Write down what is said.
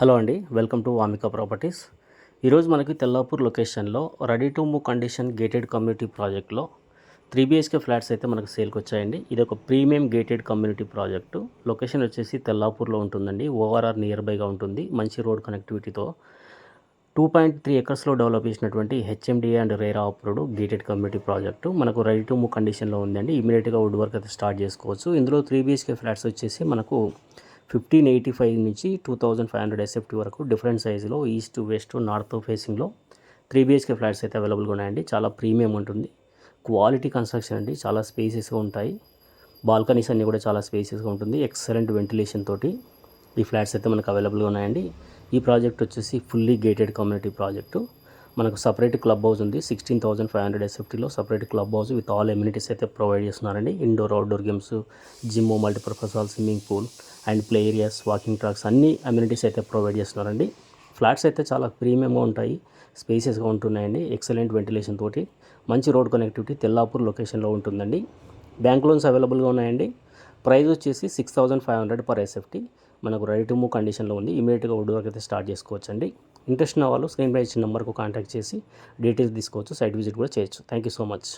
Hello అండి, welcome to Vamika properties. ఈరోజు మనకి తెల్లాపూర్ లొకేషన్లో ready to move condition gated community ప్రాజెక్ట్లో 3 BHK ఫ్లాట్స్ అయితే మనకు సేల్కి వచ్చాయండి. ఇది ఒక premium gated community project. Location వచ్చేసి తెల్లాపూర్లో ఉంటుందండి. ఓఆర్ఆర్ నియర్ బైగా ఉంటుంది. మంచి రోడ్ కనెక్టివిటీతో 2.3 ఎకర్స్లో డెవలప్ చేసినటువంటి HMDA and RERA approved gated community project మనకు రెడీ టు మూవ్ కండిషన్లో ఉందండి. ఇమీడియట్గా వుడ్ వర్క్ అయితే స్టార్ట్ చేసుకోవచ్చు. ఇందులో 3 BHK ఫ్లాట్స్ వచ్చేసి మనకు 1585 నుంచి 2500 SFT వరకు డిఫరెంట్ సైజులో ఈస్ట్ వెస్ట్ నార్త్ ఫేసింగ్లో 3 BHK ఫ్లాట్స్ అయితే అవైలబుల్గా ఉన్నాయండి. చాలా ప్రీమియం ఉంటుంది. క్వాలిటీ కన్స్ట్రక్షన్ అండి. చాలా స్పేసెస్గా ఉంటాయి. బాల్కనీస్ అన్నీ కూడా చాలా స్పేసెస్గా ఉంటుంది. ఎక్సలెంట్ వెంటిలేషన్ తోటి ఈ ఫ్లాట్స్ అయితే మనకు అవైలబుల్గా ఉన్నాయండి. ఈ ప్రాజెక్ట్ వచ్చేసి ఫుల్లీ గేటెడ్ కమ్యూనిటీ ప్రాజెక్టు. మనకు సపరేట్ క్లబ్ హౌస్ ఉంది. 16,500 SFTలో separate club house with all amenities అయితే ప్రొవైడ్ చేస్తున్నారండి. Indoor outdoor games, gym, multipurpose hall, swimming pool and play areas, walking tracks అన్ని అమ్యూనిటీస్ అయితే ప్రొవైడ్ చేస్తున్నారండి. ఫ్లాట్స్ అయితే చాలా ప్రీమియంగా ఉంటాయి. స్పేసెస్గా ఉంటున్నాయండి. ఎక్సలెంట్ వెంటిలేషన్ తోటి మంచి రోడ్ కనెక్టివిటీ తెల్లాపూర్ లొకేషన్లో ఉంటుందండి. బ్యాంక్ లోన్స్ అవైలబుల్గా ఉన్నాయండి. ప్రైస్ వచ్చేసి 6,500 పర్ SFT. మనకు రెడీ టు మూవ్ కండిషన్లో ఉంది. ఇమీడియట్గా వుడ్ వర్క్ అయితే స్టార్ట్ చేసుకోవచ్చండి. ఇంట్రెస్ట్ ఉన్న వాళ్ళు స్క్రీన్ పై ఇచ్చిన నెంబర్కు కాంటాక్ట్ చేసి డీటెయిల్స్ తీసుకోవచ్చు. సైట్ విజిట్ కూడా చేయొచ్చు. Thank you so much.